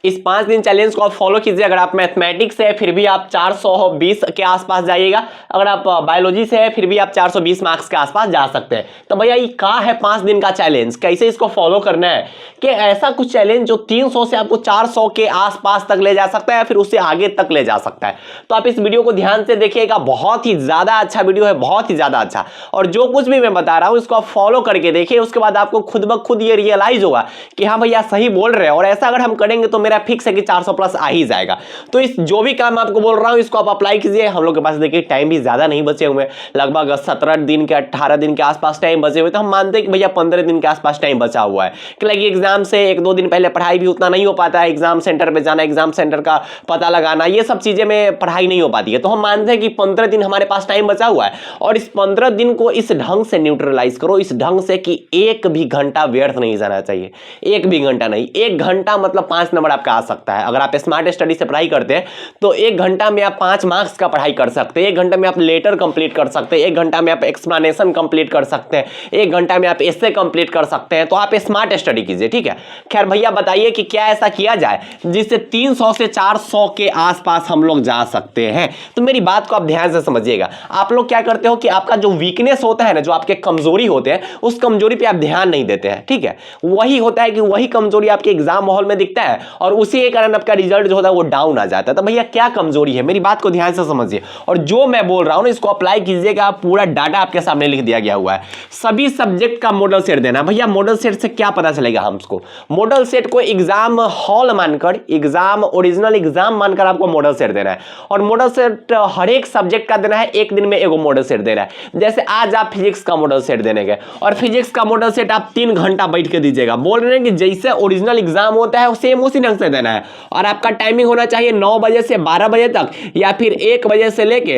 इस 5 दिन चैलेंज को आप फॉलो कीजिए। अगर आप मैथमेटिक्स से है फिर भी आप 420 के आसपास जाइएगा, अगर आप बायोलॉजी से है फिर भी आप 420 मार्क्स के आसपास जा सकते हैं। तो भैया ये क्या है 5 दिन का चैलेंज, कैसे इसको फॉलो करना है, कि ऐसा कुछ चैलेंज जो 300 से आपको 400 के आसपास तक ले जा सकता है, फिर उससे आगे तक ले जा सकता है। तो आप इस वीडियो को ध्यान से देखिएगा, बहुत ही ज्यादा अच्छा वीडियो है, बहुत ही ज्यादा अच्छा। और जो कुछ भी मैं बता रहा हूं इसको आप फॉलो करके देखिए, उसके बाद आपको खुद ब खुद ये रियलाइज होगा कि हाँ भैया सही बोल रहे हैं, और ऐसा अगर हम करेंगे तो मेरा फिक्स है कि 400 प्लस आ ही जाएगा। तो इस जो भी काम आपको बोल रहा हूं इसको आप अप्लाई कीजिए। हम लोग के पास देखिए टाइम भी ज्यादा नहीं बचे हुए, लगभग 17 दिन के 18 दिन के आसपास टाइम बचे हुए, तो हम मानते हैं कि भैया 15 दिन के आसपास टाइम बचा हुआ है। क्योंकि एग्जाम से 1-2 दिन पहले पढ़ाई भी उतना नहीं हो पाता है, एग्जाम सेंटर पे जाना, एग्जाम सेंटर का पता लगाना, ये सब चीजें में पढ़ाई नहीं हो पाती है। तो हम मानते हैं कि 15 दिन हमारे पास टाइम बचा हुआ है, और इस 15 दिन को इस ढंग से न्यूट्रलाइज करो, इस ढंग से कि एक भी घंटा व्यर्थ नहीं जाना चाहिए। एक भी घंटा नहीं, 1 घंटा मतलब 5 नंबर आपका आ सकता है। अगर आप स्मार्ट स्टडी से पढ़ाई करते हैं तो 1 घंटा में आप 5 मार्क्स का पढ़ाई कर सकते हैं, 1 घंटे में आप लेटर कंप्लीट कर सकते हैं, 1 घंटा में आप एक्सप्लेनेशन कंप्लीट कर सकते हैं, 1 घंटा में आप एसे कंप्लीट कर सकते हैं। तो आप स्मार्ट स्टडी कीजिए, ठीक है। खैर भैया बताइए कि क्या ऐसा किया जाए जिससे 300 से 400 के आसपास हम लोग जा सकते हैं। तो मेरी बात को आप ध्यान से समझिएगा। आप लोग क्या करते हो कि आपका जो वीकनेस होता है ना, जो आपके कमजोरी होते हैं, उस कमजोरी पे आप ध्यान नहीं देते हैं, ठीक है। वही होता है कि वही कमजोरी आपके एग्जाम माहौल में दिखता है, और उसी के कारण आपका रिजल्ट जो होता है वो डाउन आ जाता है। तो भैया क्या कमजोरी है, मेरी बात को ध्यान से समझिए, और जो मैं बोल रहा हूं ना इसको अप्लाई कीजिएगा। पूरा डाटा आपके सामने लिख दिया गया हुआ है। सभी सब्जेक्ट का मॉडल सेट देना। भैया मॉडल सेट से क्या पता चलेगा हमको? मॉडल सेट को एग्जाम हॉल मानकर, एग्जाम ओरिजिनल एग्जाम मानकर आपको मॉडल सेट देना है, और मॉडल सेट हर एक सब्जेक्ट का देना है। एक दिन में एगो मॉडल सेट देना है। जैसे आज आप फिजिक्स का मॉडल सेट देने गए, और फिजिक्स का मॉडल सेट आप 3 घंटा बैठ के दीजिएगा। बोल रहे हैं कि जैसे ओरिजिनल एग्जाम होता है सेम उसी ढंग से देना है, और आपका टाइमिंग होना चाहिए 9 बजे से 12 बजे तक, या फिर 1 बजे से लेके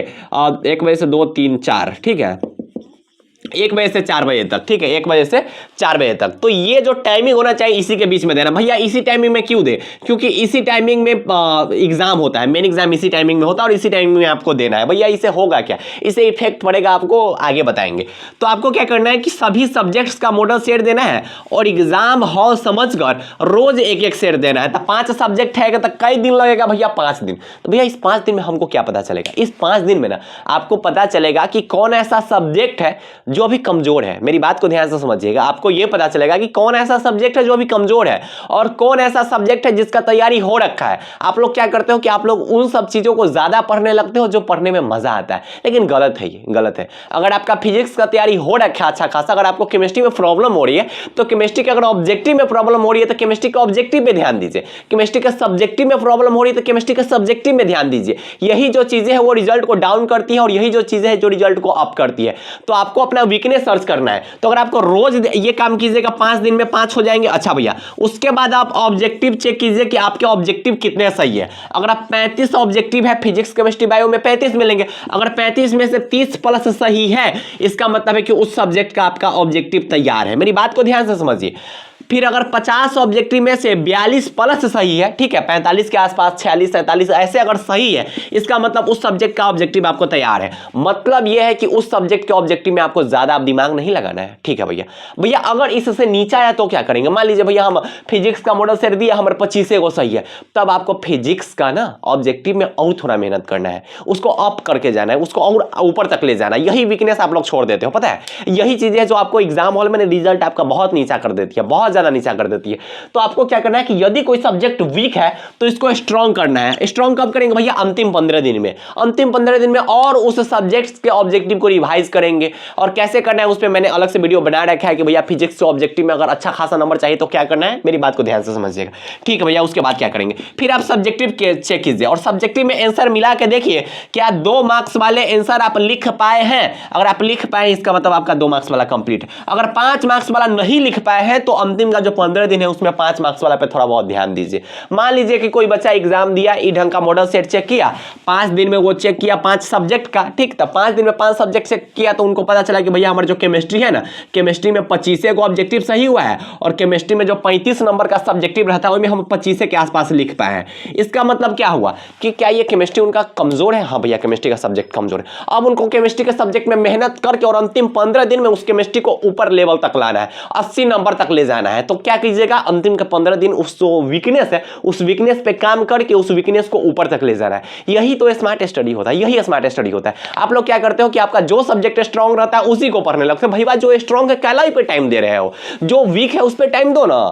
1 बजे से 2, 3, 4, ठीक है, 1 बजे से 4 बजे तक, ठीक है, 1 बजे से 4 बजे तक। तो ये जो टाइमिंग होना चाहिए इसी के बीच में देना। भैया इसी टाइमिंग में क्यों दे? क्योंकि इसी टाइमिंग में एग्जाम होता है, मेन एग्जाम इसी टाइमिंग में होता है, और इसी टाइमिंग में आपको देना है। भैया इसे होगा क्या, इसे इफेक्ट पड़ेगा आपको आगे बताएंगे। तो आपको क्या करना है कि सभी सब्जेक्ट्स का मॉडल सेट देना है, और एग्जाम हॉल समझकर रोज 1-1 सेट देना है। तो 5 सब्जेक्ट है तो कई दिन लगेगा भैया? 5 दिन। तो भैया इस 5 दिन में हमको क्या पता चलेगा? इस 5 दिन में ना आपको पता चलेगा कि कौन ऐसा सब्जेक्ट है जो अभी कमजोर है। मेरी बात को ध्यान से समझिएगा। आपको यह पता चलेगा कि कौन ऐसा सब्जेक्ट है जो अभी कमजोर है, और कौन ऐसा सब्जेक्ट है जिसका तैयारी हो रखा है। आप लोग क्या करते हो कि आप लोग उन सब चीजों को ज्यादा पढ़ने लगते हो जो पढ़ने में मजा आता है, लेकिन गलत है, ये गलत है। अगर आपका फिजिक्स का तैयारी हो रखा है अच्छा खासा, अगर आपको केमिस्ट्री में प्रॉब्लम हो रही है तो केमिस्ट्री के अगर ऑब्जेक्टिव में प्रॉब्लम हो रही है तो केमिस्ट्री का ऑब्जेक्टिव पे ध्यान दीजिए। केमिस्ट्री का सब्जेक्टिव में प्रॉब्लम हो रही है तो केमिस्ट्री का सब्जेक्टिव में ध्यान दीजिए। यही जो चीजें हैं वो रिजल्ट को डाउन करती है, और यही जो चीजें हैं जो रिजल्ट को अप करती है। तो आपको अपना वीकनेस सर्च करना है। तो अगर आपको रोज ये काम कीजिएगा 5 दिन में 5 हो जाएंगे। अच्छा भैया उसके बाद आप ऑब्जेक्टिव चेक कीजिए कि आपके ऑब्जेक्टिव कितने सही है। अगर आप 35 ऑब्जेक्टिव है फिजिक्स केमिस्ट्री बायो में 35 मिलेंगे। अगर 35 में से 30 प्लस सही है, इसका मतलब है कि उस सब्जेक्ट का आपका ऑब्जेक्टिव तैयार है। मेरी बात को ध्यान से समझिए। फिर अगर 50 ऑब्जेक्टिव में से 42 प्लस सही है, ठीक है, 45 के आसपास, 46, 47 ऐसे अगर सही है, इसका मतलब उस सब्जेक्ट का ऑब्जेक्टिव आपको तैयार है। मतलब यह है कि उस सब्जेक्ट के ऑब्जेक्टिव में आपको ज्यादा दिमाग नहीं लगाना है, ठीक है भैया। भैया अगर इससे नीचे आया तो क्या करेंगे? मान लीजिए भैया हम फिजिक्स का मॉडल सेट दिया, हमारे 25 को सही है, तब आपको फिजिक्स का ना ऑब्जेक्टिव में और थोड़ा मेहनत करना है, उसको अप करके जाना है, उसको और ऊपर तक ले जाना है। यही वीकनेस आप लोग छोड़ देते हो, पता है। यही चीजें जो आपको एग्जाम हॉल में रिजल्ट आपका बहुत नीचा कर देती है, बहुत ज्यादा नीचा कर देती है। तो आपको क्या करना है कि यदि कोई सब्जेक्ट वीक है तो इसको स्ट्रांग करना है। स्ट्रांग कब करेंगे भैया? अंतिम 15 दिन में। अंतिम 15 दिन में और उस सब्जेक्ट्स के ऑब्जेक्टिव को रिवाइज करेंगे। और कैसे करना है उस पर मैंने अलग से वीडियो बना रखा है कि भैया फिजिक्स के ऑब्जेक्टिव में अगर अच्छा खासा नंबर चाहिए तो क्या करना है। मेरी बात को ध्यान से समझिएगा, ठीक है भैया। उसके बाद क्या करेंगे? फिर आप सब्जेक्टिव चेक कीजिए, और सब्जेक्टिव में आंसर मिला के देखिए क्या 2 मार्क्स वाले आंसर आप लिख पाए हैं। अगर आप लिख पाए इसका मतलब आपका 2 मार्क्स वाला कंप्लीट है। अगर 5 मार्क्स वाला नहीं लिख पाए हैं तो अंतिम का जो 15 दिन है उसमें 5 मार्क्स वाला पे थोड़ा बहुत ध्यान दीजिए। मान लीजिए कि कोई बच्चा एग्जाम दिया, ई ढंग का मॉडल सेट चेक किया, 5 दिन में वो चेक किया 5 सब्जेक्ट का, ठीक। तो 5 दिन में 5 सब्जेक्ट चेक किया तो उनको पता चला कि भैया हमारा जो केमिस्ट्री है ना, केमिस्ट्री में 25 को ऑब्जेक्टिव सही हुआ है, और केमिस्ट्री में जो 35 नंबर का सब्जेक्टिव रहता है उसमें हम 25 के आसपास लिख पाए हैं। इसका मतलब क्या हुआ कि क्या ये केमिस्ट्री उनका कमजोर है? हाँ भैया केमिस्ट्री का सब्जेक्ट कमजोर है। अब उनको केमिस्ट्री के सब्जेक्ट में मेहनत करके और अंतिम 15 दिन में उस केमिस्ट्री को ऊपर लेवल तक लाना है, 80 नंबर तक ले जाना है तो क्या कीजिएगा, अंतिम के 15 दिन उस जो वीकनेस है उस वीकनेस पे काम करके उस वीकनेस को ऊपर तक ले जाना है। यही तो स्मार्ट स्टडी होता है, यही स्मार्ट स्टडी होता है। आप लोग क्या करते हो कि आपका जो सब्जेक्ट स्ट्रांग रहता है उसी को पढ़ने लगते हो। भैया जो स्ट्रांग है कैलाई पे टाइम दे रहे हो, जो वीक है उस पर टाइम दो ना।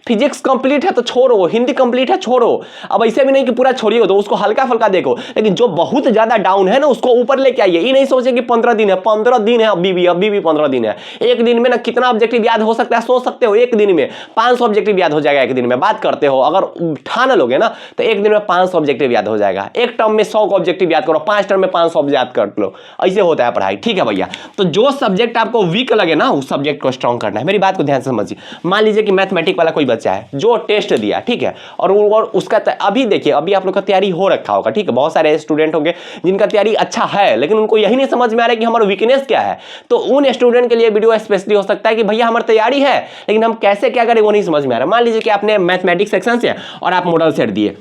फिजिक्स कंप्लीट है तो छोड़ो, हिंदी कंप्लीट है छोड़ो। अब ऐसे भी नहीं कि पूरा छोड़िए, तो उसको हल्का फुल्का देखो, लेकिन जो बहुत ज्यादा डाउन है ना उसको ऊपर लेके आइए। ये नहीं सोचे कि 15 दिन है, 15 दिन है अभी भी 15 दिन है। एक दिन में ना कितना ऑब्जेक्टिव याद हो सकता है, सोच सकते हो। एक दिन में 500 ऑब्जेक्टिव याद हो जाएगा। एक दिन में बात करते हो, अगर ठान लोगे ना तो एक दिन में 500 ऑब्जेक्टिव याद हो जाएगा। एक टर्म में 100 का ऑब्जेक्टिव याद करो, 5 टर्म में 500 याद कर लो। ऐसे होता है पढ़ाई, ठीक है भैया। तो जो सब्जेक्ट आपको वीक लगे ना उस सब्जेक्ट को स्ट्रॉन्ग करना है। मेरी बात को ध्यान से समझिए। मान लीजिए कि मैथमेटिक्स वाला कोई बच्चा है जो टेस्ट दिया, ठीक है, और उसका अभी देखिए अभी आप लोग का तैयारी हो रखा होगा, ठीक है। बहुत सारे स्टूडेंट होंगे जिनका तैयारी अच्छा है लेकिन उनको यही नहीं समझ में आ रहा है कि हमारा वीकनेस क्या है। तो उन स्टूडेंट के लिए वीडियो स्पेशली हो सकता है कि भैया हमारी तैयारी है लेकिन हम कैसे क्या करें वो नहीं समझ में आ रहा है। मान लीजिए कि आपने मैथमेटिक्स सेक्शन से और आप मॉडल सेट दिए।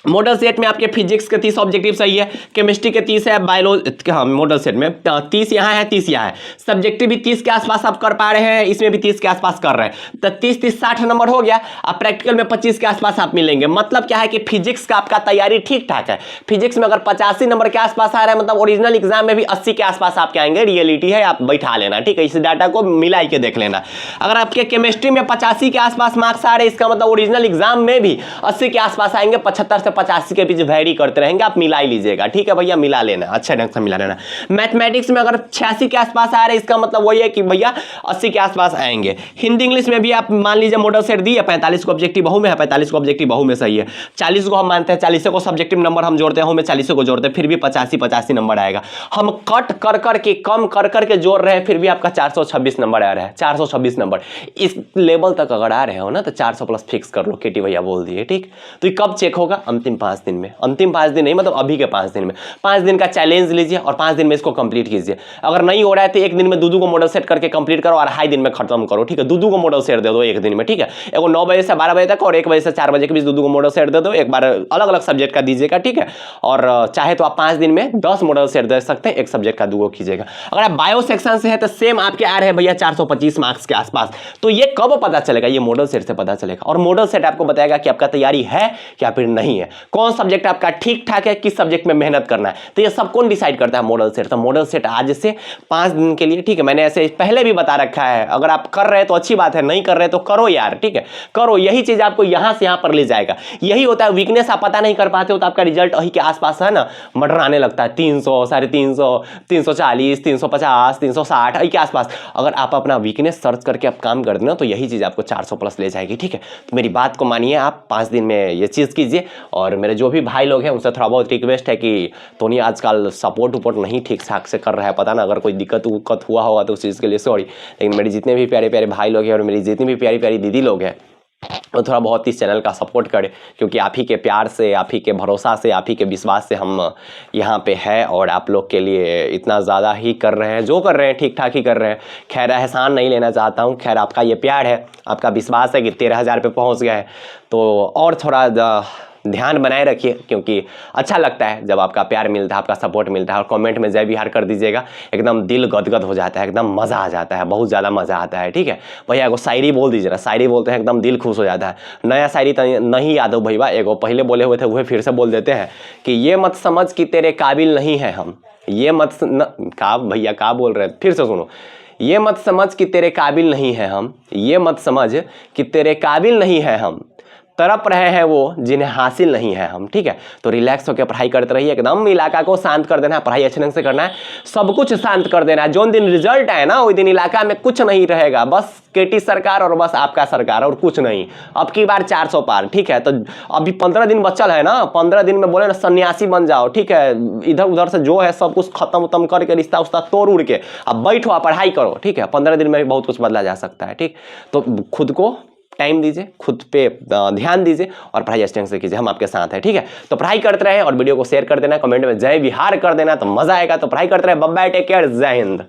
मॉडल सेट में आपके फिजिक्स के 30 ऑब्जेक्टिव सही है, केमिस्ट्री के 30 है, बायोलॉजी, हाँ मॉडल सेट में 30 यहाँ है, 30 यहाँ है। सब्जेक्टिव भी 30 के आसपास आप कर पा रहे हैं, इसमें भी 30 के आसपास कर रहे हैं, तो 30 60 नंबर हो गया। अब प्रैक्टिकल में 25 के आसपास आप मिलेंगे। मतलब क्या है कि फिजिक्स का आपका तैयारी ठीक ठाक है। फिजिक्स में अगर 85 नंबर के आसपास आ रहा है मतलब ओरिजिनल एग्जाम में भी 80 के आसपास आपके आएंगे। रियलिटी है, आप बैठा लेना, ठीक है। इस डाटा को मिला के देख लेना। अगर आपके केमिस्ट्री में 85 के आसपास मार्क्स आ रहे हैं, इसका मतलब ओरिजिनल एग्जाम में भी 80 के आसपास आएंगे। 75 से 85 के बीच वैरी करते रहेंगे, आप मिला ही लीजिएगा, ठीक है भैया। मिला लेना, अच्छा ढंग से मिला लेना। मैथमेटिक्स में अगर 86 के आसपास आ रहे हैं इसका मतलब वही है कि भैया 80 के आसपास आएंगे। हिंदी इंग्लिश में भी आप मान लीजिए मॉडल सेट दिए, 45 को ऑब्जेक्टिव बहु में है, 45 को ऑब्जेक्टिव बहु में सही है। 40 को हम मानते हैं, 40 को सब्जेक्टिव नंबर हम जोड़ते हैं, में 40 को जोड़ते हैं, फिर भी 85 नंबर आएगा। हम कट कर करके कम कर करके जोड़ रहे हैं, फिर भी आपका 426 नंबर आ रहा है। 426 नंबर इस लेवल तक अगर आ रहे हो ना तो 400 प्लस फिक्स कर लो, केटी भैया बोल दिए, ठीक। तो ये कब चेक होगा? अंतिम 5 दिन में। अंतिम 5 दिन नहीं मतलब अभी के 5 दिन में। 5 दिन का चैलेंज लीजिए और 5 दिन में इसको कंप्लीट कीजिए। अगर नहीं हो रहा है तो एक दिन में दो को मॉडल सेट करके कंप्लीट करो और 2.5 दिन में खत्म करो, ठीक है। दो को मॉडल सेट दे दो एक दिन में, ठीक है। एगो 9 बजे से 12 बजे तक और 1 बजे से 4 बजे के बीच दो को मॉडल सेट दे दो। एक बार अलग अलग सब्जेक्ट का दीजिएगा, ठीक है। और चाहे तो आप 5 दिन में 10 मॉडल सेट दे सकते हैं, एक सब्जेक्ट का 2 कीजिएगा। अगर आप बायो सेक्शन से है तो सेम आपके आ रहे हैं भैया 425 मार्क्स के आसपास। तो ये कब पता चलेगा? ये मॉडल सेट से पता चलेगा। और मॉडल सेट आपको बताएगा कि आपका तैयारी है या फिर नहीं है, कौन सब्जेक्ट आपका ठीक ठाक है, किस सब्जेक्ट में मेहनत करना है। तो ये सब कौन डिसाइड करता है? Model set. तो मॉडल सेट आज से 5 दिन के लिए, ठीक है। मैंने ऐसे पहले भी बता रखा है, अगर आप कर रहे हैं तो अच्छी बात है, नहीं कर रहे तो करो यार, ठीक है, करो। यही चीज आपको यहां से यहां पर ले जाएगा। यही होता है वीकनेस, आप पता नहीं कर पाते हो तो आपका रिजल्ट वही के आसपास है ना मर्डर आने लगता है। 300, 350, 340, 350, 360 के आसपास। अगर आप अपना वीकनेस सर्च करके आप काम कर देना तो यही चीज आपको 400 प्लस ले जाएगी, ठीक है। तो मेरी बात को मानिए, आप 5 दिन में ये चीज कीजिए। और मेरे जो भी भाई लोग हैं उनसे थोड़ा बहुत रिक्वेस्ट है कि टोनी आजकल सपोर्ट उपोर्ट नहीं ठीक ठाक से कर रहा है, पता ना अगर कोई दिक्कत हुआ होगा तो उस चीज़ के लिए सॉरी। लेकिन मेरे जितने भी प्यारे प्यारे भाई लोग हैं और मेरी जितनी भी प्यारी प्यारी दीदी लोग हैं वो थोड़ा बहुत इस चैनल का सपोर्ट करें, क्योंकि आप ही के प्यार से, आप ही के भरोसा से, आप ही के विश्वास से हम यहाँ पे है। और आप लोग के लिए इतना ज़्यादा ही कर रहे हैं, जो कर रहे हैं ठीक ठाक ही कर रहे हैं। खैर एहसान नहीं लेना चाहता हूँ, खैर आपका ये प्यार है, आपका विश्वास है कि 13,000 पे पहुँच गए हैं। तो और थोड़ा ध्यान बनाए रखिए, क्योंकि अच्छा लगता है जब आपका प्यार मिलता है, आपका सपोर्ट मिलता है। और कमेंट में जय बिहार कर दीजिएगा, एकदम दिल गदगद हो जाता है, एकदम मज़ा आ जाता है, बहुत ज़्यादा मज़ा आता है, ठीक है भैया। एगो शायरी बोल दीजिएगा, शायरी बोलते हैं एकदम दिल खुश हो जाता है। नया शायरी तो नहीं याद हो भैया, एगो पहले बोले हुए थे वह फिर से बोल देते हैं कि ये मत समझ कि तेरे काबिल नहीं है हम, ये मत का भैया का बोल रहे हैं, फिर से सुनो। ये मत समझ कि तेरे काबिल नहीं है हम, ये मत समझ कि तेरे काबिल नहीं है हम, तड़प रहे हैं वो जिन्हें हासिल नहीं है हम, ठीक है। तो रिलैक्स होकर पढ़ाई करते रहिए, एकदम इलाका को शांत कर देना है, पढ़ाई अच्छे ढंग से करना है, सब कुछ शांत कर देना है। जो दिन रिजल्ट आए ना उस दिन इलाका में कुछ नहीं रहेगा, बस केटी सरकार और बस आपका सरकार और कुछ नहीं। अब की बार 400 पार, ठीक है। तो अभी 15 दिन बचल है ना, 15 दिन में बोले ना सन्यासी बन जाओ, ठीक है। इधर उधर से जो है सब कुछ खत्म उत्म करके, रिश्ता उस्ता तोड़ उड़ के अब बैठो पढ़ाई करो, ठीक है। 15 दिन में भी बहुत कुछ बदला जा सकता है, ठीक। तो खुद को टाइम दीजिए, खुद पे ध्यान दीजिए और पढ़ाई अच्छे से कीजिए, हम आपके साथ हैं, ठीक है। तो पढ़ाई करते रहे और वीडियो को शेयर कर देना, कमेंट में जय बिहार कर देना तो मजा आएगा। तो पढ़ाई करते रहे, बाय बाय, टेक केयर, जय हिंद।